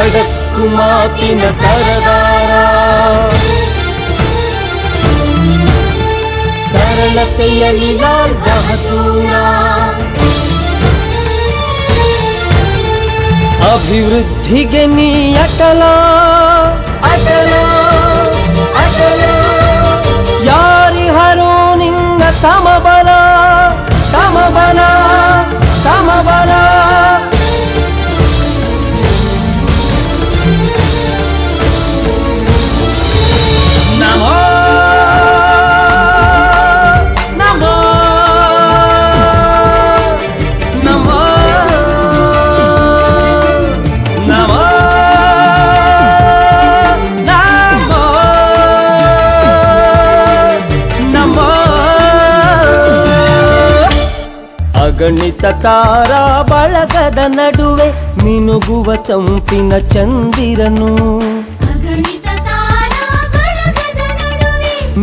ಖಡಕ್ಕು ಮಾತಿನ ಸರದಾರ, ಸರಳತೆಯಲ್ಲಿ ಲಾಲ್ ಬಹದ್ದೂರ. ಅಭಿವೃದ್ಧಿಗೆ ನೀ ಅಟಲ ಅಟಲ ಅಟಲ, ಯಾರಿಹರೋ ನಿಂಗ ಸಮಬಲ ಸಮಬಲ ಸಮಬಲ. ನಮೋ ನಮೋ ನಮೋ ನಮೋ ನಮೋ ನಮೋ. ಅಗಣಿತ ತಾರಾ ಬಳಗದ ನಡುವೆ ಮಿನುಗುವ ತಂಪಿನ ಚಂದಿರನು,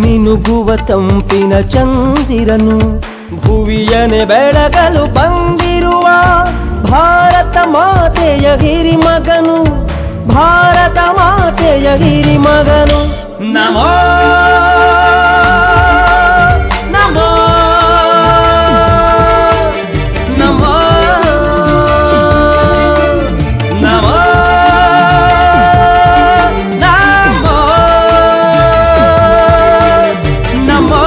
ಮಿನುಗುವ ತಂಪಿನ ಚಂದಿರನು. ಭುವಿಯನೆ ಬೆಳಗಲು ಬಂದಿರುವ ಭಾರತ ಮಾತೆಯ ಹಿರಿಮಗನು, ಭಾರತ ಮಾತೆಯ ಹಿರಿಮಗನು. ನಮೋ ನಮೋ ನಮೋ ನಮೋ ನಮೋ.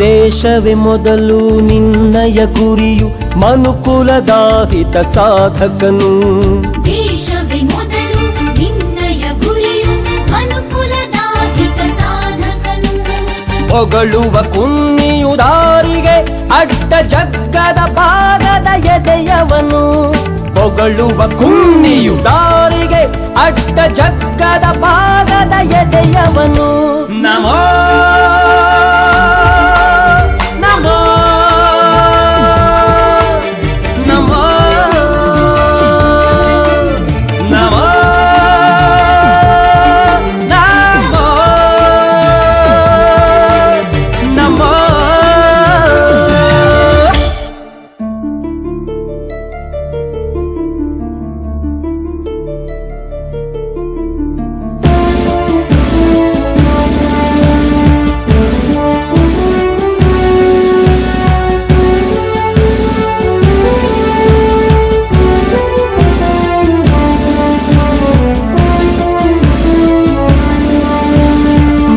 ದೇಶವೇ ಮೊದಲು ನಿನ್ನಯ ಗುರಿಯು, ಮನುಕುಲದ ಹಿತ ಸಾಧಕನು. ದೇಶವೇ ಮೊದಲು ನಿನ್ನಯ ಗುರಿಯು, ಮನುಕುಲದ ಹಿತ ಸಾಧಕನು. ಹೊಗಳುವ ಕುನ್ನಿಯು ದಾರಿಗೆ ಅಡ್ಡ ಜಗ್ಗದ ಭಾಗದ ಎದೆಯವನು, ಹೊಗಳುವ ಕುನ್ನಿಯು ದಾರಿಗೆ ಅಡ್ಡ ಜಗ್ಗದ ಭಾಗದ ಎದೆಯವನು. ನಮೋ ನಮೋ ನಮೋ ನಮೋ ನಮೋ ನಮೋ.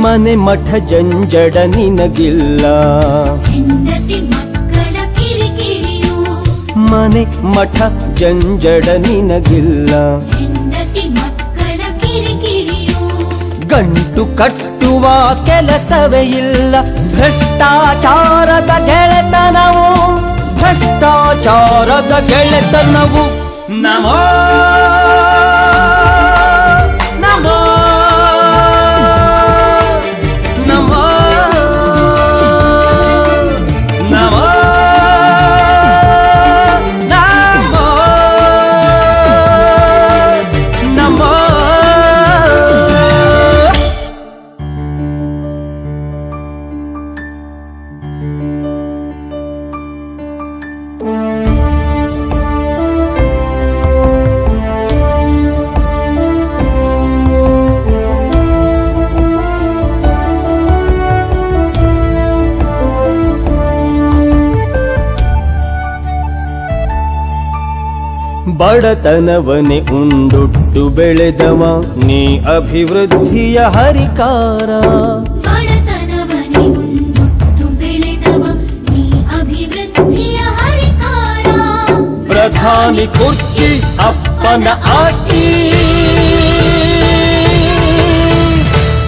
ಮನೆ ಮಠ ಜಂಜಡ ನಿನಗಿಲ್ಲ, ಹೆಂಡತಿ ಮಕ್ಕಳ ಕಿರಿಕಿರಿಯು. ಮನೆ ಮಠ ಜಂಜಡ ನಿನಗಿಲ್ಲ, ಹೆಂಡತಿ ಮಕ್ಕಳ ಕಿರಿಕಿರಿಯು. ಗಂಟು ಕಟ್ಟುವ ಕೆಲಸವೇ ಇಲ್ಲ, ಭ್ರಷ್ಟಾಚಾರದ ಗೆಳೆತನವು, ಭ್ರಷ್ಟಾಚಾರದ ಗೆಳೆತನವು. ನಮೋ ನಮೋ ನಮೋ ನಮೋ ನಮೋ ನಮೋ. ಬಡತನವನೆ ಉಂಡುಟ್ಟು ಬೆಳೆದವ ನೀ ಅಭಿವೃದ್ಧಿಯ ಹರಿಕಾರ, ಬಡತನವನೆ ಉಂಡುಟ್ಟು ಬೆಳೆದವ ನೀ ಅಭಿವೃದ್ಧಿಯ ಹರಿಕಾರ. ಪ್ರಧಾನಿ ಕುರ್ಚಿ ಅಪ್ಪನ ಆಸ್ತಿ,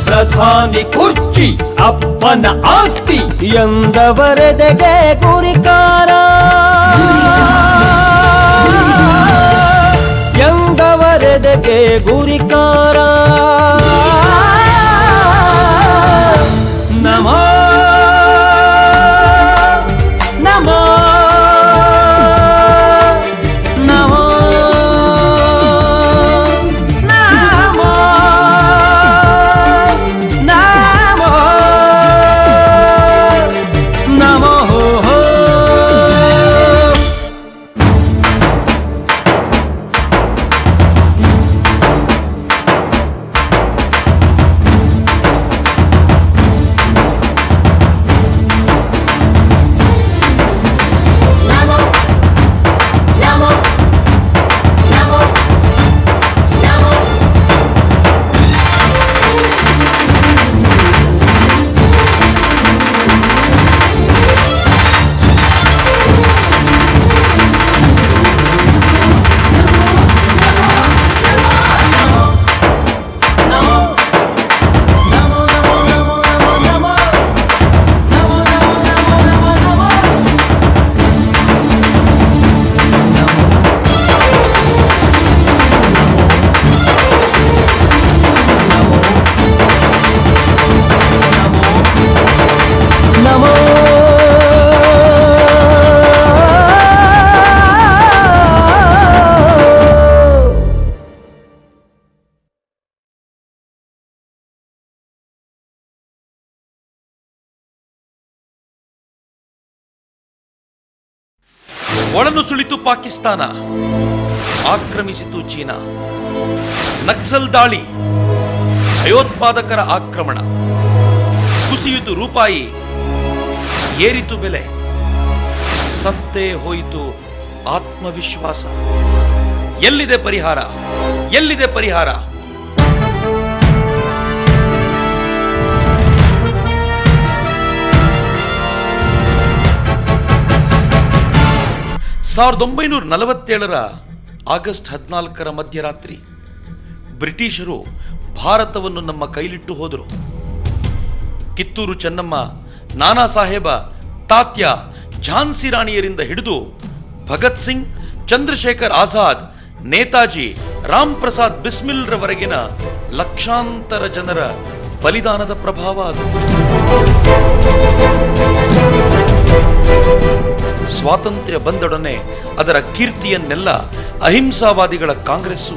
ಪ್ರಧಾನಿ ಕುರ್ಚಿ ಅಪ್ಪನ ಆಸ್ತಿ ಎಂದವರೆದೆಗೆ ಗುರಿಕಾರ, ಎಂದವರೆದೆಗೆ ಗುರಿಕಾರ ನಮೋ ನಮೋ ನಮೋ ನಮೋ ನಮೋ ನಮೋ ಒಳನುಸುಳಿತು ಪಾಕಿಸ್ತಾನ, ಆಕ್ರಮಿಸಿತು ಚೀನಾ. ನಕ್ಸಲ್ ದಾಳಿ, ಭಯೋತ್ಪಾದಕರ ಆಕ್ರಮಣ, ಕುಸಿಯಿತು ರೂಪಾಯಿ, ಏರಿತು ಬೆಲೆ, ಸತ್ತೇ ಹೋಯಿತು ಆತ್ಮವಿಶ್ವಾಸ. ಎಲ್ಲಿದೆ ಪರಿಹಾರ? ಎಲ್ಲಿದೆ ಪರಿಹಾರ? 1947 ಆಗಸ್ಟ್ 14 ಮಧ್ಯರಾತ್ರಿ ಬ್ರಿಟಿಷರು ಭಾರತವನ್ನು ನಮ್ಮ ಕೈಲಿಟ್ಟು ಹೋದರು. ಕಿತ್ತೂರು ಚೆನ್ನಮ್ಮ, ನಾನಾ ಸಾಹೇಬ, ತಾತ್ಯ, ಝಾನ್ಸಿ ರಾಣಿಯರಿಂದ ಹಿಡಿದು ಭಗತ್ ಸಿಂಗ್, ಚಂದ್ರಶೇಖರ್ ಆಜಾದ್, ನೇತಾಜಿ, ರಾಮ್ ಪ್ರಸಾದ್ ಬಿಸ್ಮಿಲ್ ರವರೆಗಿನ ಲಕ್ಷಾಂತರ ಜನರ ಬಲಿದಾನದ ಪ್ರಭಾವ ಅದು. ಸ್ವಾತಂತ್ರ್ಯ ಬಂದೊಡನೆ ಅದರ ಕೀರ್ತಿಯನ್ನೆಲ್ಲ ಅಹಿಂಸಾವಾದಿಗಳ ಕಾಂಗ್ರೆಸ್ಸು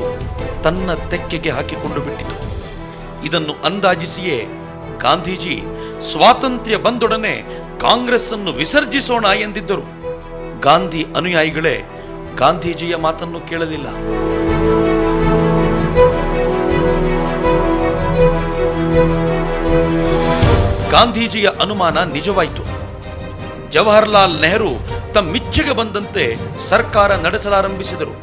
ತನ್ನ ತೆಕ್ಕೆಗೆ ಹಾಕಿಕೊಂಡು ಬಿಟ್ಟಿತು. ಇದನ್ನು ಅಂದಾಜಿಸಿಯೇ ಗಾಂಧೀಜಿ ಸ್ವಾತಂತ್ರ್ಯ ಬಂದೊಡನೆ ಕಾಂಗ್ರೆಸ್ ಅನ್ನು ವಿಸರ್ಜಿಸೋಣ ಎಂದಿದ್ದರು. ಗಾಂಧಿ ಅನುಯಾಯಿಗಳೇ ಗಾಂಧೀಜಿಯ ಮಾತನ್ನು ಕೇಳಲಿಲ್ಲ. ಗಾಂಧೀಜಿಯ ಅನುಮಾನ ನಿಜವಾಯಿತು. ಜವಾಹರ್ಲಾಲ್ ನೆಹರು ತಮ್ಮಿಚ್ಛೆಗೆ ಬಂದಂತೆ ಸರ್ಕಾರ ನಡೆಸಲಾರಂಭಿಸಿದರು.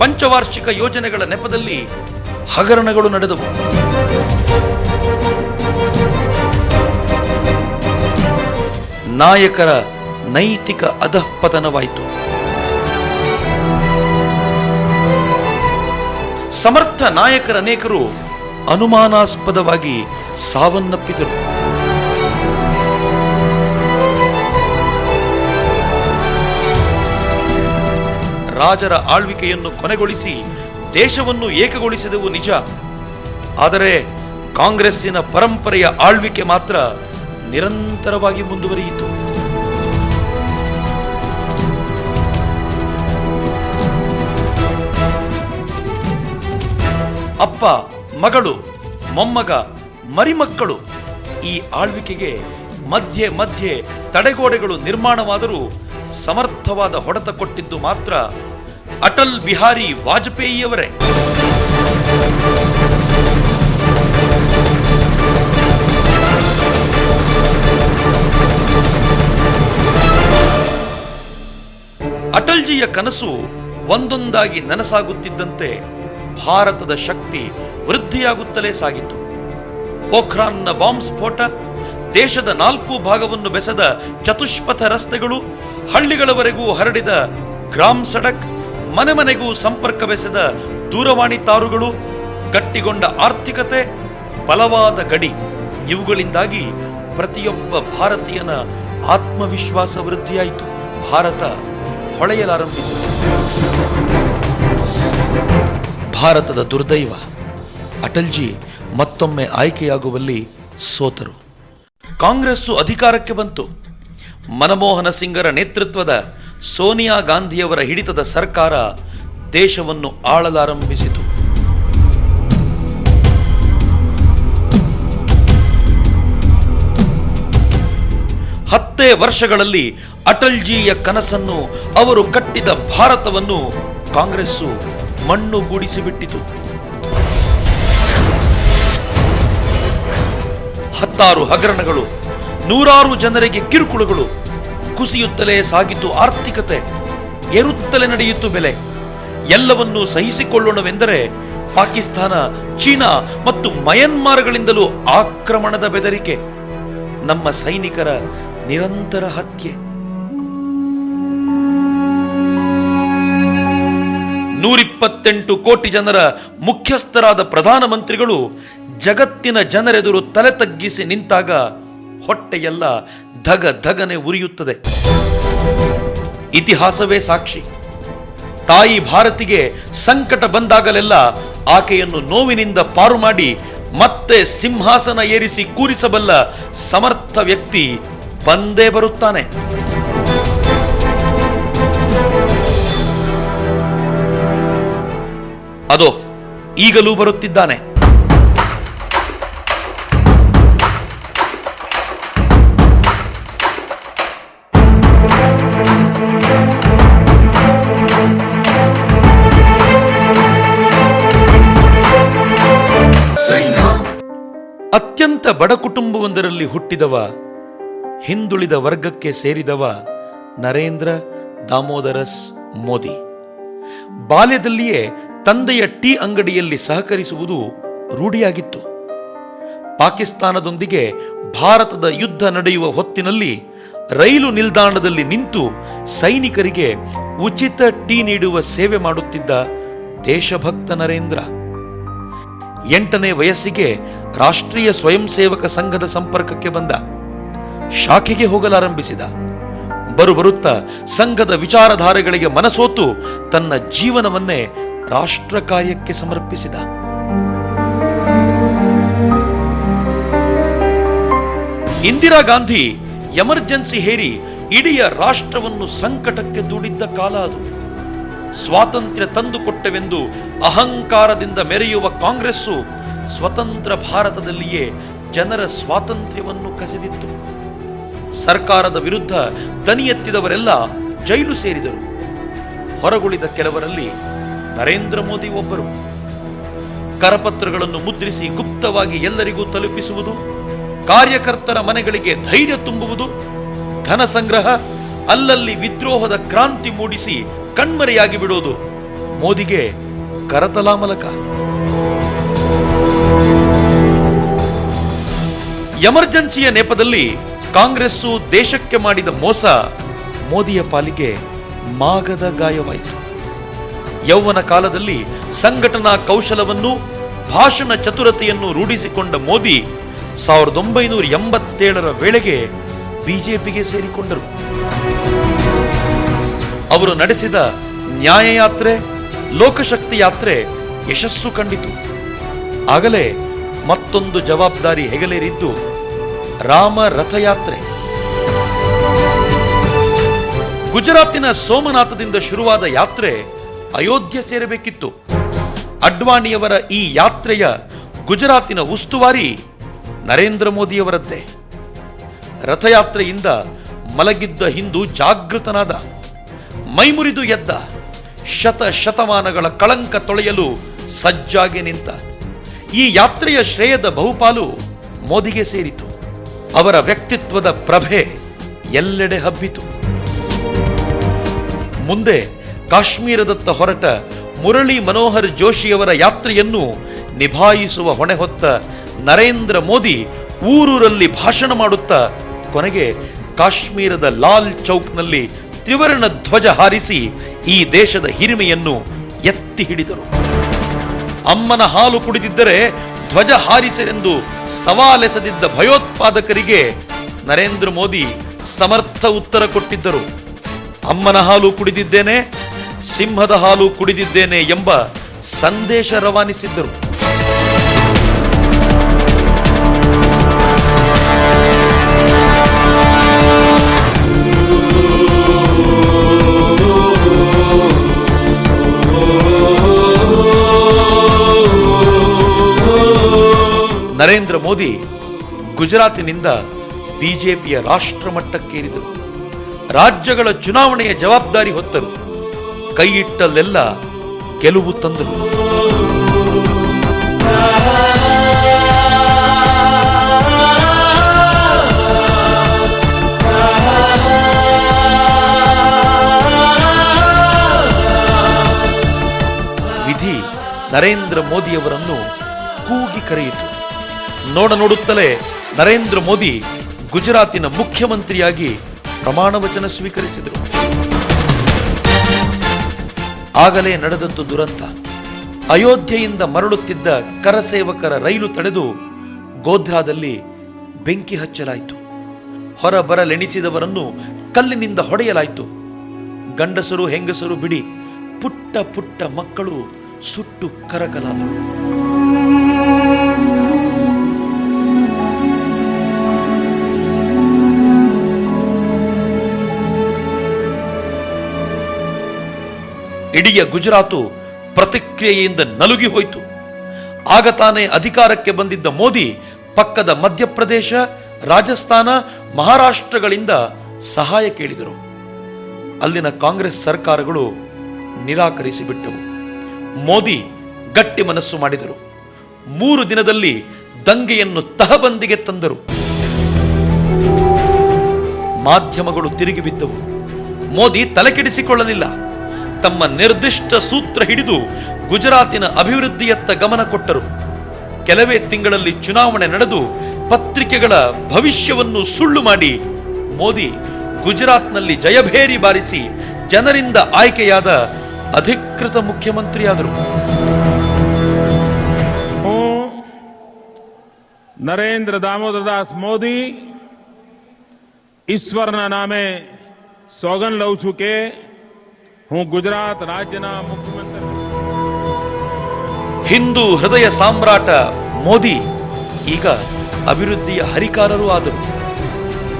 ಪಂಚವಾರ್ಷಿಕ ಯೋಜನೆಗಳ ನೆಪದಲ್ಲಿ ಹಗರಣಗಳು ನಡೆದವು. ನಾಯಕರ ನೈತಿಕ ಅಧಃಪತನವಾಯಿತು. ಸಮರ್ಥ ನಾಯಕರನೇಕರು ಅನುಮಾನಾಸ್ಪದವಾಗಿ ಸಾವನ್ನಪ್ಪಿದರು. ರಾಜರ ಆಳ್ವಿಕೆಯನ್ನು ಕೊನೆಗೊಳಿಸಿ ದೇಶವನ್ನು ಏಕಗೊಳಿಸಿದೆವು ನಿಜ. ಆದರೆ ಕಾಂಗ್ರೆಸ್ಸಿನ ಪರಂಪರೆಯ ಆಳ್ವಿಕೆ ಮಾತ್ರ ನಿರಂತರವಾಗಿ ಮುಂದುವರಿಯಿತು. ಅಪ್ಪ, ಮಗಳು, ಮೊಮ್ಮಗ, ಮರಿಮಕ್ಕಳು ಈ ಆಳ್ವಿಕೆಗೆ ಮಧ್ಯೆ ಮಧ್ಯೆ ತಡೆಗೋಡೆಗಳು ನಿರ್ಮಾಣವಾದರೂ ಸಮರ್ಥವಾದ ಹೊಡೆತ ಕೊಟ್ಟಿದ್ದು ಮಾತ್ರ ಅಟಲ್ ಬಿಹಾರಿ ವಾಜಪೇಯಿಯವರೇ. ಅಟಲ್ಜಿಯ ಕನಸು ಒಂದೊಂದಾಗಿ ನನಸಾಗುತ್ತಿದ್ದಂತೆ ಭಾರತದ ಶಕ್ತಿ ವೃದ್ಧಿಯಾಗುತ್ತಲೇ ಸಾಗಿತು. ಪೋಖ್ರಾನ್ನ ಬಾಂಬ್ ಸ್ಫೋಟ, ದೇಶದ 4 ಭಾಗವನ್ನು ಬೆಸೆದ ಚತುಷ್ಪಥ ರಸ್ತೆಗಳು, ಹಳ್ಳಿಗಳವರೆಗೂ ಹರಡಿದ ಗ್ರಾಮ್ ಸಡಕ್, ಮನೆ ಮನೆಗೂ ಸಂಪರ್ಕ ಬೆಸೆದ ದೂರವಾಣಿ ತಾರುಗಳು, ಗಟ್ಟಿಗೊಂಡ ಆರ್ಥಿಕತೆ, ಬಲವಾದ ಗಡಿ, ಇವುಗಳಿಂದಾಗಿ ಪ್ರತಿಯೊಬ್ಬ ಭಾರತೀಯನ ಆತ್ಮವಿಶ್ವಾಸ ವೃದ್ಧಿಯಾಯಿತು. ಭಾರತ ಹೊಳೆಯಲಾರಂಭಿಸಿತು. ಭಾರತದ ದುರ್ದೈವ, ಅಟಲ್ಜಿ ಮತ್ತೊಮ್ಮೆ ಆಯ್ಕೆಯಾಗುವಲ್ಲಿ ಸೋತರು. ಕಾಂಗ್ರೆಸ್ಸು ಅಧಿಕಾರಕ್ಕೆ ಬಂತು. ಮನಮೋಹನ ಸಿಂಗರ ನೇತೃತ್ವದ ಸೋನಿಯಾ ಗಾಂಧಿಯವರ ಹಿಡಿತದ ಸರ್ಕಾರ ದೇಶವನ್ನು ಆಳಲಾರಂಭಿಸಿತು. ಹತ್ತೇ ವರ್ಷಗಳಲ್ಲಿ ಅಟಲ್ಜಿಯ ಕನಸನ್ನು, ಅವರು ಕಟ್ಟಿದ ಭಾರತವನ್ನು ಕಾಂಗ್ರೆಸ್ಸು ಮಣ್ಣುಗೂಡಿಸಿಬಿಟ್ಟಿತು. 10 ಹಗರಣಗಳು, 100 ಜನರಿಗೆ ಕಿರುಕುಳಗಳು, ಕುಸಿಯುತ್ತಲೇ ಸಾಗಿತು ಆರ್ಥಿಕತೆ, ಏರುತ್ತಲೇ ನಡೆಯಿತು ಬೆಲೆ. ಎಲ್ಲವನ್ನೂ ಸಹಿಸಿಕೊಳ್ಳೋಣವೆಂದರೆ ಪಾಕಿಸ್ತಾನ, ಚೀನಾ ಮತ್ತು ಮಯನ್ಮಾರ್ಗಳಿಂದಲೂ ಆಕ್ರಮಣದ ಬೆದರಿಕೆ, ನಮ್ಮ ಸೈನಿಕರ ನಿರಂತರ ಹತ್ಯೆ. 128 ಕೋಟಿ ಜನರ ಮುಖ್ಯಸ್ಥರಾದ ಪ್ರಧಾನಮಂತ್ರಿಗಳು ಜಗತ್ತಿನ ಜನರೆದುರು ತಲೆ ತಗ್ಗಿಸಿ ನಿಂತಾಗ ಹೊಟ್ಟೆಯೆಲ್ಲ ಧಗ ಧಗನೆ ಉರಿಯುತ್ತದೆ. ಇತಿಹಾಸವೇ ಸಾಕ್ಷಿ. ತಾಯಿ ಭಾರತಿಗೆ ಸಂಕಟ ಬಂದಾಗಲೆಲ್ಲ ಆಕೆಯನ್ನು ನೋವಿನಿಂದ ಪಾರು ಮಾಡಿ ಮತ್ತೆ ಸಿಂಹಾಸನ ಏರಿಸಿ ಕೂರಿಸಬಲ್ಲ ಸಮರ್ಥ ವ್ಯಕ್ತಿ ಬಂದೇ ಬರುತ್ತಾನೆ. ಅದೋ ಈಗಲೂ ಬರುತ್ತಿದ್ದಾನೆ. ಅತ್ಯಂತ ಬಡ ಕುಟುಂಬವೊಂದರಲ್ಲಿ ಹುಟ್ಟಿದವ, ಹಿಂದುಳಿದ ವರ್ಗಕ್ಕೆ ಸೇರಿದವ ನರೇಂದ್ರ ದಾಮೋದರಸ್ ಮೋದಿ. ಬಾಲ್ಯದಲ್ಲಿಯೇ ತಂದೆಯ ಟೀ ಅಂಗಡಿಯಲ್ಲಿ ಸಹಕರಿಸುವುದು ರೂಢಿಯಾಗಿತ್ತು. ಪಾಕಿಸ್ತಾನದೊಂದಿಗೆ ಭಾರತದ ಯುದ್ಧ ನಡೆಯುವ ಹೊತ್ತಿನಲ್ಲಿ ರೈಲು ನಿಲ್ದಾಣದಲ್ಲಿ ನಿಂತು ಸೈನಿಕರಿಗೆ ಉಚಿತ ಟೀ ನೀಡುವ ಸೇವೆ ಮಾಡುತ್ತಿದ್ದ ದೇಶಭಕ್ತ ನರೇಂದ್ರ 8ನೇ ವಯಸ್ಸಿಗೆ ರಾಷ್ಟ್ರೀಯ ಸ್ವಯಂ ಸೇವಕ ಸಂಘದ ಸಂಪರ್ಕಕ್ಕೆ ಬಂದ. ಶಾಖೆಗೆ ಹೋಗಲಾರಂಭಿಸಿದ. ಬರುತ್ತಾ ಸಂಘದ ವಿಚಾರಧಾರೆಗಳಿಗೆ ಮನಸೋತು ತನ್ನ ಜೀವನವನ್ನೇ ರಾಷ್ಟ್ರ ಕಾರ್ಯಕ್ಕೆ ಸಮರ್ಪಿಸಿದ. ಇಂದಿರಾ ಗಾಂಧಿ ಎಮರ್ಜೆನ್ಸಿ ಹೇರಿ ಇಡೀ ರಾಷ್ಟ್ರವನ್ನು ಸಂಕಟಕ್ಕೆ ದೂಡಿದ್ದ ಕಾಲ ಅದು. ಸ್ವಾತಂತ್ರ್ಯ ತಂದುಕೊಟ್ಟವೆಂದು ಅಹಂಕಾರದಿಂದ ಮೆರೆಯುವ ಕಾಂಗ್ರೆಸ್ಸು ಸ್ವತಂತ್ರ ಭಾರತದಲ್ಲಿಯೇ ಜನರ ಸ್ವಾತಂತ್ರ್ಯವನ್ನು ಕಸಿದಿತ್ತು. ಸರ್ಕಾರದ ವಿರುದ್ಧ ದನಿ ಎತ್ತಿದವರೆಲ್ಲ ಜೈಲು ಸೇರಿದರು. ಹೊರಗುಳಿದ ಕೆಲವರಲ್ಲಿ ನರೇಂದ್ರ ಮೋದಿ ಒಬ್ಬರು. ಕರಪತ್ರಗಳನ್ನು ಮುದ್ರಿಸಿ ಗುಪ್ತವಾಗಿ ಎಲ್ಲರಿಗೂ ತಲುಪಿಸುವುದು, ಕಾರ್ಯಕರ್ತರ ಮನೆಗಳಿಗೆ ಧೈರ್ಯ ತುಂಬುವುದು, ಧನ ಸಂಗ್ರಹ, ಅಲ್ಲಲ್ಲಿ ವಿದ್ರೋಹದ ಕ್ರಾಂತಿ ಮೂಡಿಸಿ ಕಣ್ಮರೆಯಾಗಿ ಬಿಡುವುದು ಮೋದಿಗೆ ಕರತಲಾಮಲಕ. ಎಮರ್ಜೆನ್ಸಿಯ ನೆಪದಲ್ಲಿ ಕಾಂಗ್ರೆಸ್ಸು ದೇಶಕ್ಕೆ ಮಾಡಿದ ಮೋಸ ಮೋದಿಯ ಪಾಲಿಗೆ ಮಾಗದ ಗಾಯವಾಯಿತು. ಯೌವನ ಕಾಲದಲ್ಲಿ ಸಂಘಟನಾ ಕೌಶಲವನ್ನು, ಭಾಷಣ ಚತುರತೆಯನ್ನು ರೂಢಿಸಿಕೊಂಡ ಮೋದಿ 1987ರ ವೇಳೆಗೆ ಬಿಜೆಪಿಗೆ ಸೇರಿಕೊಂಡರು. ಅವರು ನಡೆಸಿದ ನ್ಯಾಯಯಾತ್ರೆ, ಲೋಕಶಕ್ತಿ ಯಾತ್ರೆ ಯಶಸ್ಸು ಕಂಡಿತು. ಆಗಲೇ ಮತ್ತೊಂದು ಜವಾಬ್ದಾರಿ ಹೆಗಲೇರಿದ್ದು ರಾಮ ರಥಯಾತ್ರೆ. ಗುಜರಾತಿನ ಸೋಮನಾಥದಿಂದ ಶುರುವಾದ ಯಾತ್ರೆ ಅಯೋಧ್ಯೆ ಸೇರಬೇಕಿತ್ತು. ಅಡ್ವಾಣಿಯವರ ಈ ಯಾತ್ರೆಯ ಗುಜರಾತಿನ ಉಸ್ತುವಾರಿ ನರೇಂದ್ರ ಮೋದಿಯವರದ್ದೇ. ರಥಯಾತ್ರೆಯಿಂದ ಮಲಗಿದ್ದ ಹಿಂದೂ ಜಾಗೃತನಾದ, ಮೈಮುರಿದು ಎದ್ದ, ಶತಮಾನಗಳ ಕಳಂಕ ತೊಳೆಯಲು ಸಜ್ಜಾಗಿ ನಿಂತ. ಈ ಯಾತ್ರೆಯ ಶ್ರೇಯದ ಬಹುಪಾಲು ಮೋದಿಗೆ ಸೇರಿತು. ಅವರ ವ್ಯಕ್ತಿತ್ವದ ಪ್ರಭೆ ಎಲ್ಲೆಡೆ ಹಬ್ಬಿತು. ಮುಂದೆ ಕಾಶ್ಮೀರದತ್ತ ಹೊರಟ ಮುರಳಿ ಮನೋಹರ್ ಜೋಶಿಯವರ ಯಾತ್ರೆಯನ್ನು ನಿಭಾಯಿಸುವ ಹೊಣೆ ಹೊತ್ತ ನರೇಂದ್ರ ಮೋದಿ ಊರೂರಲ್ಲಿ ಭಾಷಣ ಮಾಡುತ್ತಾ ಕೊನೆಗೆ ಕಾಶ್ಮೀರದ ಲಾಲ್ ಚೌಕ್ನಲ್ಲಿ ತ್ರಿವರ್ಣ ಧ್ವಜ ಹಾರಿಸಿ ಈ ದೇಶದ ಹಿರಿಮೆಯನ್ನು ಎತ್ತಿ ಹಿಡಿದರು. ಅಮ್ಮನ ಹಾಲು ಕುಡಿದಿದ್ದರೆ ಧ್ವಜ ಹಾರಿಸರೆಂದು ಸವಾಲೆಸೆದಿದ್ದ ಭಯೋತ್ಪಾದಕರಿಗೆ ನರೇಂದ್ರ ಮೋದಿ ಸಮರ್ಥ ಉತ್ತರ ಕೊಟ್ಟಿದ್ದರು. ಅಮ್ಮನ ಹಾಲು ಕುಡಿದಿದ್ದೇನೆ, ಸಿಂಹದ ಹಾಲು ಕುಡಿದಿದ್ದೇನೆ ಎಂಬ ಸಂದೇಶ ರವಾನಿಸಿದ್ದರು. ನರೇಂದ್ರ ಮೋದಿ ಗುಜರಾತಿನಿಂದ ಬಿಜೆಪಿಯ ರಾಷ್ಟ್ರಮಟ್ಟಕ್ಕೇರಿದರು. ರಾಜ್ಯಗಳ ಚುನಾವಣೆಯ ಜವಾಬ್ದಾರಿ ಹೊತ್ತರು. ಕೈಯಿಟ್ಟಲ್ಲೆಲ್ಲ ಗೆಲುವು ತಂದರು. ವಿಧಿ ನರೇಂದ್ರ ಮೋದಿಯವರನ್ನು ಕೂಗಿ ಕರೆಯಿತು. ನೋಡುತ್ತಲೇ ನರೇಂದ್ರ ಮೋದಿ ಗುಜರಾತಿನ ಮುಖ್ಯಮಂತ್ರಿಯಾಗಿ ಪ್ರಮಾಣ ವಚನ ಸ್ವೀಕರಿಸಿದರು. ಆಗಲೇ ನಡೆದದ್ದು ದುರಂತ. ಅಯೋಧ್ಯೆಯಿಂದ ಮರಳುತ್ತಿದ್ದ ಕರಸೇವಕರ ರೈಲು ತಡೆದು ಗೋಧ್ರಾದಲ್ಲಿ ಬೆಂಕಿ ಹಚ್ಚಲಾಯಿತು. ಹೊರಬರಲೆಣಿಸಿದವರನ್ನು ಕಲ್ಲಿನಿಂದ ಹೊಡೆಯಲಾಯಿತು. ಗಂಡಸರು ಹೆಂಗಸರು ಬಿಡಿ, ಪುಟ್ಟ ಪುಟ್ಟ ಮಕ್ಕಳು ಸುಟ್ಟು ಕರಕಲಾದರು. ಇಡೀ ಗುಜರಾತು ಪ್ರತಿಕ್ರಿಯೆಯಿಂದ ನಲುಗಿ ಹೋಯಿತು. ಆಗ ತಾನೇ ಅಧಿಕಾರಕ್ಕೆ ಬಂದಿದ್ದ ಮೋದಿ ಪಕ್ಕದ ಮಧ್ಯಪ್ರದೇಶ, ರಾಜಸ್ಥಾನ, ಮಹಾರಾಷ್ಟ್ರಗಳಿಂದ ಸಹಾಯ ಕೇಳಿದರು. ಅಲ್ಲಿನ ಕಾಂಗ್ರೆಸ್ ಸರ್ಕಾರಗಳು ನಿರಾಕರಿಸಿಬಿಟ್ಟವು. ಮೋದಿ ಗಟ್ಟಿ ಮನಸ್ಸು ಮಾಡಿದರು. 3 ದಿನದಲ್ಲಿ ದಂಗೆಯನ್ನು ತಹಬಂದಿಗೆ ತಂದರು. ಮಾಧ್ಯಮಗಳು ತಿರುಗಿ ಬಿದ್ದವು. ಮೋದಿ ತಲೆಕೆಡಿಸಿಕೊಳ್ಳಲಿಲ್ಲ. ತಮ್ಮ ನಿರ್ದಿಷ್ಟ ಸೂತ್ರ ಹಿಡಿದು ಗುಜರಾತಿನ ಅಭಿವೃದ್ಧಿಯತ್ತ ಗಮನ ಕೊಟ್ಟರು. ಕೆಲವೇ ತಿಂಗಳಲ್ಲಿ ಚುನಾವಣೆ ನಡೆದು ಪತ್ರಿಕೆಗಳ ಭವಿಷ್ಯವನ್ನು ಸುಳ್ಳು ಮಾಡಿ ಮೋದಿ ಗುಜರಾತ್ನಲ್ಲಿ ಜಯಭೇರಿ ಬಾರಿಸಿ ಜನರಿಂದ ಆಯ್ಕೆಯಾದ ಅಧಿಕೃತ ಮುಖ್ಯಮಂತ್ರಿಯಾದರು. नरेंद्र दामोदर दास मोदी ईश्वरना नामे सौगन लऊ चुके हूं गुजरात राज्यना मुख्यमंत्री. ಹಿಂದೂ ಹೃದಯ ಸಾಮ್ರಾಟ ಮೋದಿ ಈಗ ಅಭಿವೃದ್ಧಿಯ ಹರಿಕಾರರೂ ಆದರು.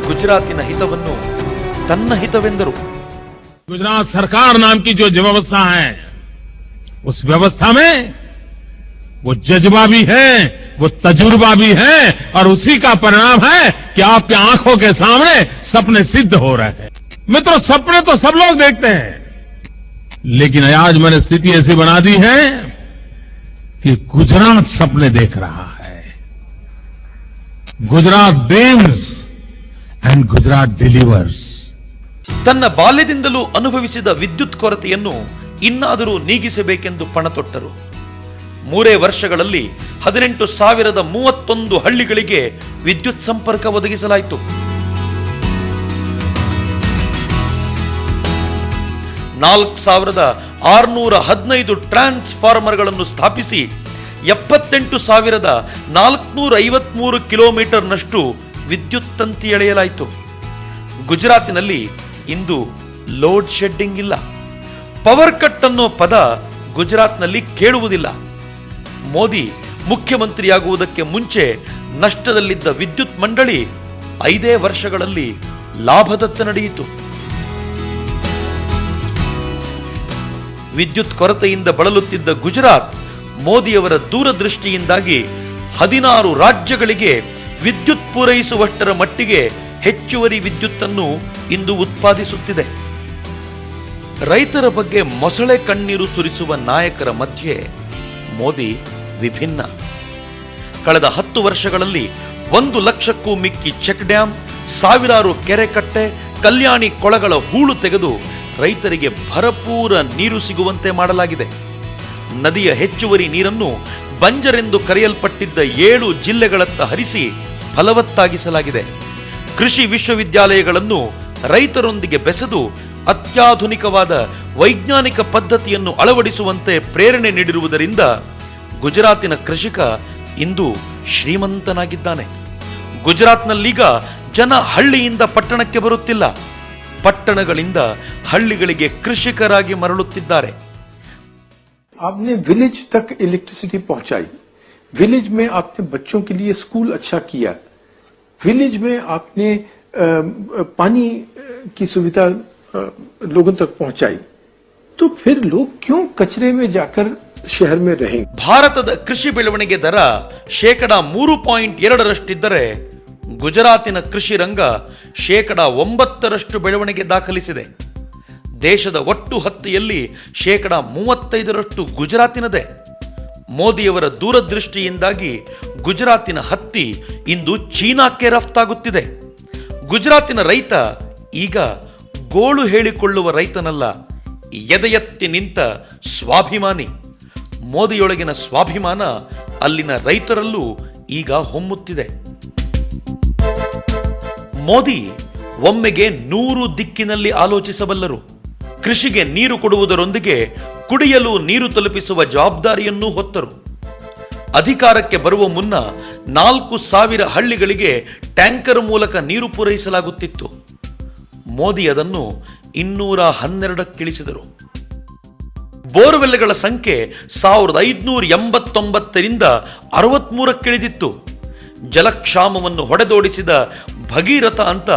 ಗುಜರಾತಿನ ಹಿತವನ್ನು ತನ್ನ ಹಿತವೆಂದರು. गुजरात सरकार नाम की जो व्यवस्था है, उस व्यवस्था में वो जज्बा भी है, वो तजुर्बा भी है, और उसी का परिणाम है कि आपकी आंखों के सामने सपने सिद्ध हो रहे हैं. मित्रों, सपने तो सब लोग देखते हैं, लेकिन आज मैंने स्थिति ऐसी बना दी है कि गुजरात सपने देख रहा है. Gujarat dreams and Gujarat delivers. ತನ್ನ ಬಾಲ್ಯದಿಂದಲೂ ಅನುಭವಿಸಿದ ವಿದ್ಯುತ್ ಕೊರತೆಯನ್ನು ಇನ್ನಾದರೂ ನೀಗಿಸಬೇಕೆಂದು ಪಣತೊಟ್ಟರು. 3 ವರ್ಷಗಳಲ್ಲಿ 18,031 ಹಳ್ಳಿಗಳಿಗೆ ವಿದ್ಯುತ್ ಸಂಪರ್ಕ ಒದಗಿಸಲಾಯಿತು. 4,615 ಟ್ರಾನ್ಸ್ಫಾರ್ಮರ್ಗಳನ್ನು ಸ್ಥಾಪಿಸಿ 78,453 ಕಿಲೋಮೀಟರ್ನಷ್ಟು ವಿದ್ಯುತ್ ತಂತಿ ಎಳೆಯಲಾಯಿತು. ಗುಜರಾತಿನಲ್ಲಿ ಇಂದು ಲೋಡ್ ಶೆಡ್ಡಿಂಗ್ ಇಲ್ಲ. ಪವರ್ ಕಟ್ ಅನ್ನೋ ಪದ ಗುಜರಾತ್ನಲ್ಲಿ ಕೇಳುವುದಿಲ್ಲ. ಮೋದಿ ಮುಖ್ಯಮಂತ್ರಿಯಾಗುವುದಕ್ಕೆ ಮುಂಚೆ ನಷ್ಟದಲ್ಲಿದ್ದ ವಿದ್ಯುತ್ ಮಂಡಳಿ 5 ವರ್ಷಗಳಲ್ಲಿ ಲಾಭದತ್ತ ನಡೆಯಿತು. ವಿದ್ಯುತ್ ಕೊರತೆಯಿಂದ ಬಳಲುತ್ತಿದ್ದ ಗುಜರಾತ್ ಮೋದಿಯವರ ದೂರದೃಷ್ಟಿಯಿಂದಾಗಿ 16 ರಾಜ್ಯಗಳಿಗೆ ವಿದ್ಯುತ್ ಪೂರೈಸುವಷ್ಟರ ಮಟ್ಟಿಗೆ ಹೆಚ್ಚುವರಿ ವಿದ್ಯುತ್ತನ್ನು ಇಂದು ಉತ್ಪಾದಿಸುತ್ತಿದೆ. ರೈತರ ಬಗ್ಗೆ ಮೊಸಳೆ ಕಣ್ಣೀರು ಸುರಿಸುವ ನಾಯಕರ ಮಧ್ಯೆ ಮೋದಿ ವಿಭಿನ್ನ. ಕಳೆದ 10 ವರ್ಷಗಳಲ್ಲಿ 1 ಲಕ್ಷಕ್ಕೂ ಮಿಕ್ಕಿ ಚೆಕ್ ಡ್ಯಾಂ, ಸಾವಿರಾರು ಕೆರೆ ಕಟ್ಟೆ, ಕಲ್ಯಾಣಿ ಕೊಳಗಳ ಹೂಳು ತೆಗೆದು ರೈತರಿಗೆ ಭರಪೂರ ನೀರು ಸಿಗುವಂತೆ ಮಾಡಲಾಗಿದೆ. ನದಿಯ ಹೆಚ್ಚುವರಿ ನೀರನ್ನು ಬಂಜರೆಂದು ಕರೆಯಲ್ಪಟ್ಟಿದ್ದ 7 ಜಿಲ್ಲೆಗಳತ್ತ ಹರಿಸಿ ಫಲವತ್ತಾಗಿಸಲಾಗಿದೆ. ಕೃಷಿ ವಿಶ್ವವಿದ್ಯಾಲಯಗಳನ್ನು ರೈತರೊಂದಿಗೆ ಬೆಸೆದು ಅತ್ಯಾಧುನಿಕವಾದ ವೈಜ್ಞಾನಿಕ ಪದ್ಧತಿಯನ್ನು ಅಳವಡಿಸುವಂತೆ ಪ್ರೇರಣೆ ನೀಡಿರುವುದರಿಂದ ಗುಜರಾತಿನ ಕೃಷಿಕ ಇಂದು ಶ್ರೀಮಂತನಾಗಿದ್ದಾನೆ. ಗುಜರಾತ್ನಲ್ಲೀಗ ಜನ ಹಳ್ಳಿಯಿಂದ ಪಟ್ಟಣಕ್ಕೆ ಬರುತ್ತಿಲ್ಲ, ಪಟ್ಟಣಗಳಿಂದ ಹಳ್ಳಿಗಳಿಗೆ ಕೃಷಿಕರಾಗಿ ಮರಳುತ್ತಿದ್ದಾರೆ. आपने विलेज तक इलेक्ट्रिसिटी पहुंचाई, विलेज में आपने बच्चों के लिए स्कूल अच्छा किया, विलेज में आपने पानी की सुविधा लोगों तक पहुंचाई, तो फिर लोग क्यों कचरे में जाकर शहर में रहेंगे? ಭಾರತದ ಕೃಷಿ ಬೆಳವಣಿಗೆ ದರ 3.2% ಗುಜರಾತಿನ ಕೃಷಿ ರಂಗ 9% ಬೆಳವಣಿಗೆ ದಾಖಲಿಸಿದೆ. ದೇಶದ ಒಟ್ಟು ಹತ್ತಿಯಲ್ಲಿ 35% ಗುಜರಾತಿನದೇ. ಮೋದಿಯವರ ದೂರದೃಷ್ಟಿಯಿಂದಾಗಿ ಗುಜರಾತಿನ ಹತ್ತಿ ಇಂದು ಚೀನಾಕ್ಕೆ ರಫ್ತಾಗುತ್ತಿದೆ. ಗುಜರಾತಿನ ರೈತ ಈಗ ಗೋಳು ಹೇಳಿಕೊಳ್ಳುವ ರೈತನಲ್ಲ, ಎದೆ ಎತ್ತಿ ನಿಂತ ಸ್ವಾಭಿಮಾನಿ. ಮೋದಿಯೊಳಗಿನ ಸ್ವಾಭಿಮಾನ ಅಲ್ಲಿನ ರೈತರಲ್ಲೂ ಈಗ ಹೊಮ್ಮುತ್ತಿದೆ. ಮೋದಿ ಒಮ್ಮೆಗೆ 100 ದಿಕ್ಕಿನಲ್ಲಿ ಆಲೋಚಿಸಬಲ್ಲರು. ಕೃಷಿಗೆ ನೀರು ಕೊಡುವುದರೊಂದಿಗೆ ಕುಡಿಯಲು ನೀರು ತಲುಪಿಸುವ ಜವಾಬ್ದಾರಿಯನ್ನೂ ಹೊತ್ತರು. ಅಧಿಕಾರಕ್ಕೆ ಬರುವ ಮುನ್ನ 4,000 ಹಳ್ಳಿಗಳಿಗೆ ಟ್ಯಾಂಕರ್ ಮೂಲಕ ನೀರು ಪೂರೈಸಲಾಗುತ್ತಿತ್ತು. ಮೋದಿ ಅದನ್ನು 212ಕ್ಕಿಳಿಸಿದರು. ಬೋರ್ವೆಲ್ಗಳ ಸಂಖ್ಯೆ 1589ರಿಂದ 63ಕ್ಕಿಳಿದಿತ್ತು. ಜಲಕ್ಷಾಮವನ್ನು ಹೊಡೆದೋಡಿಸಿದ ಭಗೀರಥ ಅಂತ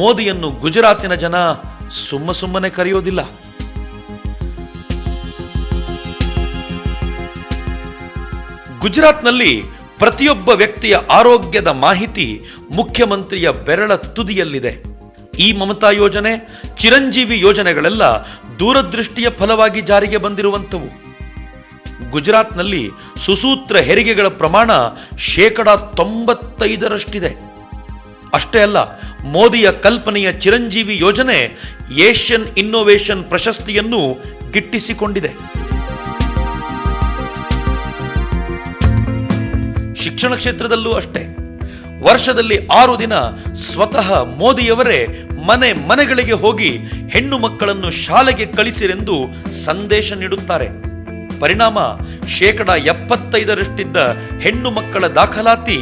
ಮೋದಿಯನ್ನು ಗುಜರಾತಿನ ಜನ ಸುಮ್ಮನೆ ಕರೆಯೋದಿಲ್ಲ. ಗುಜರಾತ್ನಲ್ಲಿ ಪ್ರತಿಯೊಬ್ಬ ವ್ಯಕ್ತಿಯ ಆರೋಗ್ಯದ ಮಾಹಿತಿ ಮುಖ್ಯಮಂತ್ರಿಯ ಬೆರಳ ತುದಿಯಲ್ಲಿದೆ. ಈ ಮಮತಾ ಯೋಜನೆ, ಚಿರಂಜೀವಿ ಯೋಜನೆಗಳೆಲ್ಲ ದೂರದೃಷ್ಟಿಯ ಫಲವಾಗಿ ಜಾರಿಗೆ ಬಂದಿರುವಂಥವು. ಗುಜರಾತ್ನಲ್ಲಿ ಸುಸೂತ್ರ ಹೆರಿಗೆಗಳ ಪ್ರಮಾಣ 95%. ಅಷ್ಟೇ ಅಲ್ಲ, ಮೋದಿಯ ಕಲ್ಪನೆಯ ಚಿರಂಜೀವಿ ಯೋಜನೆ ಏಷ್ಯನ್ ಇನ್ನೋವೇಷನ್ ಪ್ರಶಸ್ತಿಯನ್ನು ಗಿಟ್ಟಿಸಿಕೊಂಡಿದೆ. ಶಿಕ್ಷಣ ಕ್ಷೇತ್ರದಲ್ಲೂ ಅಷ್ಟೇ. ವರ್ಷದಲ್ಲಿ 6 ದಿನ ಸ್ವತಃ ಮೋದಿಯವರೇ ಮನೆಗಳಿಗೆ ಹೋಗಿ ಹೆಣ್ಣು ಮಕ್ಕಳನ್ನು ಶಾಲೆಗೆ ಕಳಿಸಿರೆಂದು ಸಂದೇಶ ನೀಡುತ್ತಾರೆ. ಪರಿಣಾಮ 75% ಹೆಣ್ಣು ಮಕ್ಕಳ ದಾಖಲಾತಿ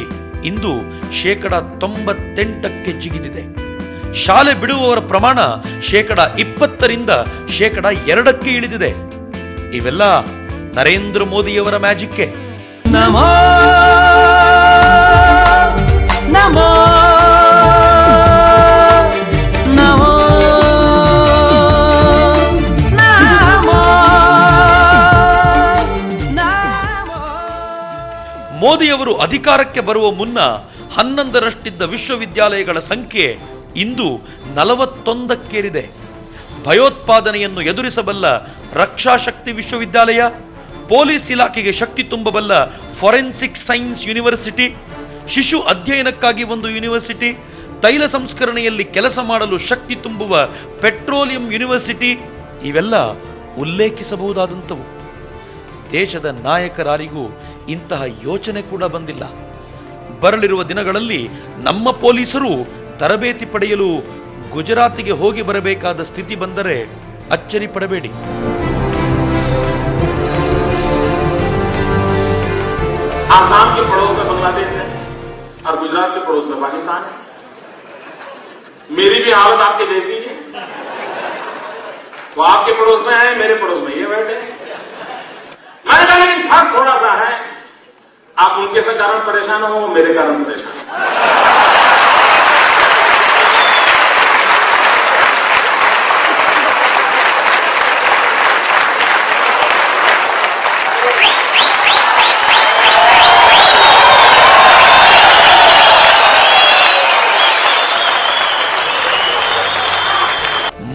ಇಂದು 98% ಜಿಗಿದಿದೆ. ಶಾಲೆ ಬಿಡುವವರ ಪ್ರಮಾಣ 20%ರಿಂದ 2% ಇಳಿದಿದೆ. ಇವೆಲ್ಲ ನರೇಂದ್ರ ಮೋದಿಯವರ ಮ್ಯಾಜಿಕ್ಕೆ. ನಮೋ ನಮೋ ನಮೋ ನಮೋ ನಮೋ. ಮೋದಿಯವರು ಅಧಿಕಾರಕ್ಕೆ ಬರುವ ಮುನ್ನ 11ರಷ್ಟಿದ್ದ ವಿಶ್ವವಿದ್ಯಾಲಯಗಳ ಸಂಖ್ಯೆ ಇಂದು 41ಕ್ಕೇರಿದೆ. ಭಯೋತ್ಪಾದನೆಯನ್ನು ಎದುರಿಸಬಲ್ಲ ರಕ್ಷಾ ಶಕ್ತಿ ವಿಶ್ವವಿದ್ಯಾಲಯ, ಪೊಲೀಸ್ ಇಲಾಖೆಗೆ ಶಕ್ತಿ ತುಂಬಬಲ್ಲ ಫಾರೆನ್ಸಿಕ್ ಸೈನ್ಸ್ ಯೂನಿವರ್ಸಿಟಿ, ಶಿಶು ಅಧ್ಯಯನಕ್ಕಾಗಿ ಒಂದು ಯೂನಿವರ್ಸಿಟಿ, ತೈಲ ಸಂಸ್ಕರಣೆಯಲ್ಲಿ ಕೆಲಸ ಮಾಡಲು ಶಕ್ತಿ ತುಂಬುವ ಪೆಟ್ರೋಲಿಯಂ ಯೂನಿವರ್ಸಿಟಿ, ಇವೆಲ್ಲ ಉಲ್ಲೇಖಿಸಬಹುದಾದಂಥವು. ದೇಶದ ನಾಯಕರಾರಿಗೂ ಇಂತಹ ಯೋಚನೆ ಕೂಡ ಬಂದಿಲ್ಲ. ಬರಲಿರುವ ದಿನಗಳಲ್ಲಿ ನಮ್ಮ ಪೊಲೀಸರು ತರಬೇತಿ ಪಡೆಯಲು ಗುಜರಾತಿಗೆ ಹೋಗಿ ಬರಬೇಕಾದ ಸ್ಥಿತಿ ಬಂದರೆ ಅಚ್ಚರಿ ಪಡಬೇಡಿ. आसाम के पड़ोस में बांग्लादेश है और गुजरात के पड़ोस में पाकिस्तान है. मेरी भी हालत आपके जैसी है. वो आपके पड़ोस में है, मेरे पड़ोस में ये बैठे हैं. मैंने कहा लेकिन फर्क थोड़ा सा है, आप उनके से कारण परेशान हो, वो मेरे कारण परेशान हो.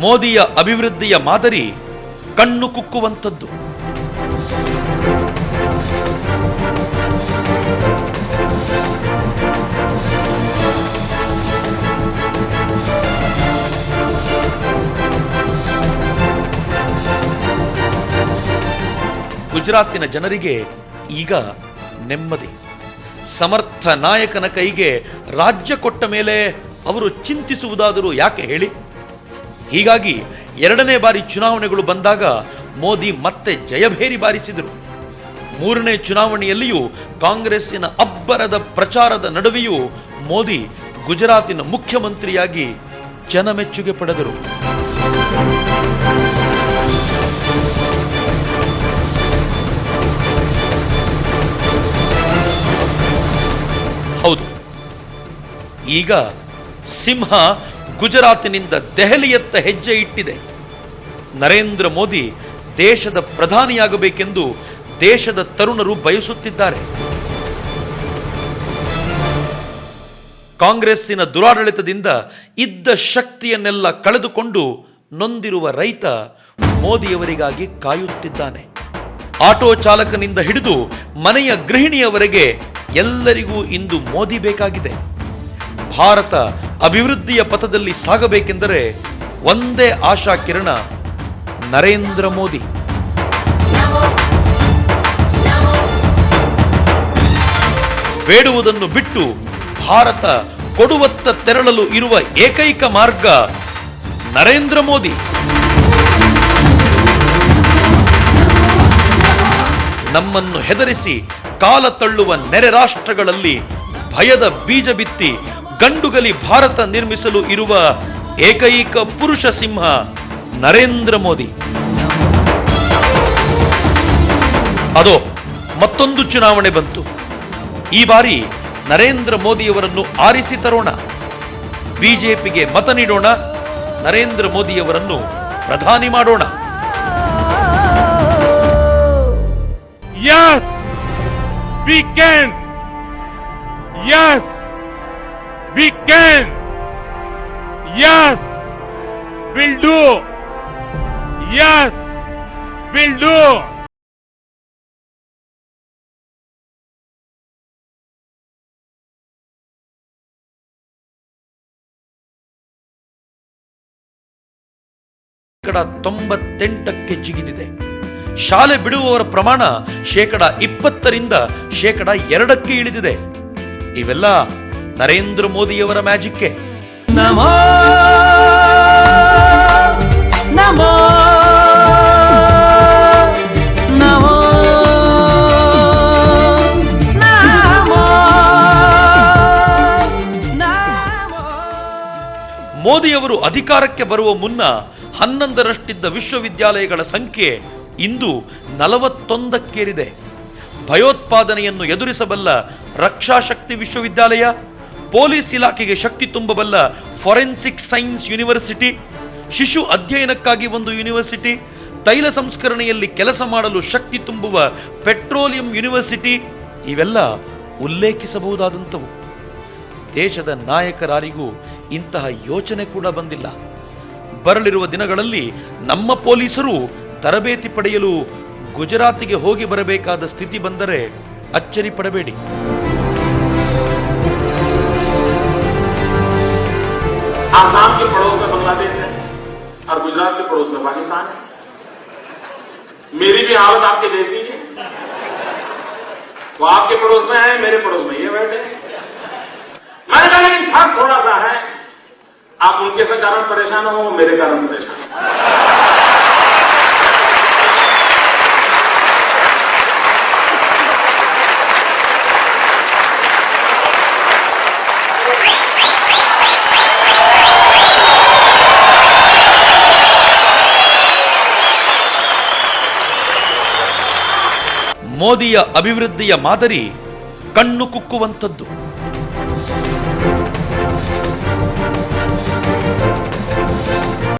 ಮೋದಿಯ ಅಭಿವೃದ್ಧಿಯ ಮಾದರಿ ಕಣ್ಣು ಕುಕ್ಕುವಂಥದ್ದು. ಗುಜರಾತಿನ ಜನರಿಗೆ ಈಗ ನೆಮ್ಮದಿ. ಸಮರ್ಥ ನಾಯಕನ ಕೈಗೆ ರಾಜ್ಯ ಕೊಟ್ಟ ಮೇಲೆ ಅವರು ಚಿಂತಿಸುವುದಾದರೂ ಯಾಕೆ ಹೇಳಿ? ಹೀಗಾಗಿ 2ನೇ ಬಾರಿ ಚುನಾವಣೆಗಳು ಬಂದಾಗ ಮೋದಿ ಮತ್ತೆ ಜಯಭೇರಿ ಬಾರಿಸಿದರು. 3ನೇ ಚುನಾವಣೆಯಲ್ಲಿಯೂ ಕಾಂಗ್ರೆಸ್ಸಿನ ಅಬ್ಬರದ ಪ್ರಚಾರದ ನಡುವೆಯೂ ಮೋದಿ ಗುಜರಾತಿನ ಮುಖ್ಯಮಂತ್ರಿಯಾಗಿ ಜನಮೆಚ್ಚುಗೆ ಪಡೆದರು. ಈಗ ಸಿಂಹ ಗುಜರಾತಿನಿಂದ ದೆಹಲಿಯತ್ತ ಹೆಜ್ಜೆ ಇಟ್ಟಿದೆ. ನರೇಂದ್ರ ಮೋದಿ ದೇಶದ ಪ್ರಧಾನಿಯಾಗಬೇಕೆಂದು ದೇಶದ ತರುಣರು ಬಯಸುತ್ತಿದ್ದಾರೆ. ಕಾಂಗ್ರೆಸ್ಸಿನ ದುರಾಡಳಿತದಿಂದ ಇದ್ದ ಶಕ್ತಿಯನ್ನೆಲ್ಲ ಕಳೆದುಕೊಂಡು ನೊಂದಿರುವ ರೈತ ಮೋದಿಯವರಿಗಾಗಿ ಕಾಯುತ್ತಿದ್ದಾನೆ. ಆಟೋ ಚಾಲಕನಿಂದ ಹಿಡಿದು ಮನೆಯ ಗೃಹಿಣಿಯವರೆಗೆ ಎಲ್ಲರಿಗೂ ಇಂದು ಮೋದಿ ಬೇಕಾಗಿದೆ. ಭಾರತ ಅಭಿವೃದ್ಧಿಯ ಪಥದಲ್ಲಿ ಸಾಗಬೇಕೆಂದರೆ ಒಂದೇ ಆಶಾ ಕಿರಣ, ನರೇಂದ್ರ ಮೋದಿ. ಬೇಡುವುದನ್ನು ಬಿಟ್ಟು ಭಾರತ ಕೊಡುವತ್ತ ತೆರಳಲು ಇರುವ ಏಕೈಕ ಮಾರ್ಗ ನರೇಂದ್ರ ಮೋದಿ. ನಮ್ಮನ್ನು ಹೆದರಿಸಿ ಕಾಲ ತಳ್ಳುವ ನೆರೆ ರಾಷ್ಟ್ರಗಳಲ್ಲಿ ಭಯದ ಬೀಜ ಬಿತ್ತಿ ಗಂಡುಗಲಿ ಭಾರತ ನಿರ್ಮಿಸಲು ಇರುವ ಏಕೈಕ ಪುರುಷ ಸಿಂಹ ನರೇಂದ್ರ ಮೋದಿ. ಅದೋ ಮತ್ತೊಂದು ಚುನಾವಣೆ ಬಂತು. ಈ ಬಾರಿ ನರೇಂದ್ರ ಮೋದಿಯವರನ್ನು ಆರಿಸಿ ತರೋಣ. ಬಿಜೆಪಿಗೆ ಮತ ನೀಡೋಣ. ನರೇಂದ್ರ ಮೋದಿಯವರನ್ನು ಪ್ರಧಾನಿ ಮಾಡೋಣ. Yes, we can. Yes, we can. Yes, we'll do. Yes, we'll do. ಶೇಕಡ 98ಕ್ಕೆ ಜಿಗಿದಿದೆ. ಶಾಲೆ ಬಿಡುವವರ ಪ್ರಮಾಣ ಶೇಕಡ 20ರಿಂದ ಶೇಕಡ 2ಕ್ಕೆ ಇಳಿದಿದೆ. ಇವೆಲ್ಲ ನರೇಂದ್ರ ಮೋದಿಯವರ ಮ್ಯಾಜಿಕ್ಕೆ. ನಮೋ ನಮೋ ನಮೋ ನಮೋ ನಮೋ. ಮೋದಿಯವರು ಅಧಿಕಾರಕ್ಕೆ ಬರುವ ಮುನ್ನ 11ರಷ್ಟಿದ್ದ ವಿಶ್ವವಿದ್ಯಾಲಯಗಳ ಸಂಖ್ಯೆ ಇಂದು 41ಕ್ಕೇರಿದೆ. ಭಯೋತ್ಪಾದನೆಯನ್ನು ಎದುರಿಸಬಲ್ಲ ರಕ್ಷಾ ಶಕ್ತಿ ವಿಶ್ವವಿದ್ಯಾಲಯ, ಪೊಲೀಸ್ ಇಲಾಖೆಗೆ ಶಕ್ತಿ ತುಂಬಬಲ್ಲ ಫಾರೆನ್ಸಿಕ್ ಸೈನ್ಸ್ ಯೂನಿವರ್ಸಿಟಿ, ಶಿಶು ಅಧ್ಯಯನಕ್ಕಾಗಿ ಒಂದು ಯೂನಿವರ್ಸಿಟಿ, ತೈಲ ಸಂಸ್ಕರಣೆಯಲ್ಲಿ ಕೆಲಸ ಮಾಡಲು ಶಕ್ತಿ ತುಂಬುವ ಪೆಟ್ರೋಲಿಯಂ ಯೂನಿವರ್ಸಿಟಿ, ಇವೆಲ್ಲ ಉಲ್ಲೇಖಿಸಬಹುದಾದಂಥವು. ದೇಶದ ನಾಯಕರಾರಿಗೂ ಇಂತಹ ಯೋಚನೆ ಕೂಡ ಬಂದಿಲ್ಲ. ಬರಲಿರುವ ದಿನಗಳಲ್ಲಿ ನಮ್ಮ ಪೊಲೀಸರು ತರಬೇತಿ ಪಡೆಯಲು ಗುಜರಾತಿಗೆ ಹೋಗಿ ಬರಬೇಕಾದ ಸ್ಥಿತಿ ಬಂದರೆ ಅಚ್ಚರಿ ಪಡಬೇಡಿ. आसाम के पड़ोस में बांग्लादेश है और गुजरात के पड़ोस में पाकिस्तान है. मेरी भी हालत आपके जैसी है. वो आपके पड़ोस में है, मेरे पड़ोस में ये बैठे हैं. मैंने कहा लेकिन फर्क थोड़ा सा है. आप उनके से कारण परेशान हो, वो मेरे कारण परेशान हो. ಮೋದಿಯ ಅಭಿವೃದ್ಧಿಯ ಮಾದರಿ ಕಣ್ಣು ಕುಕ್ಕುವಂಥದ್ದು.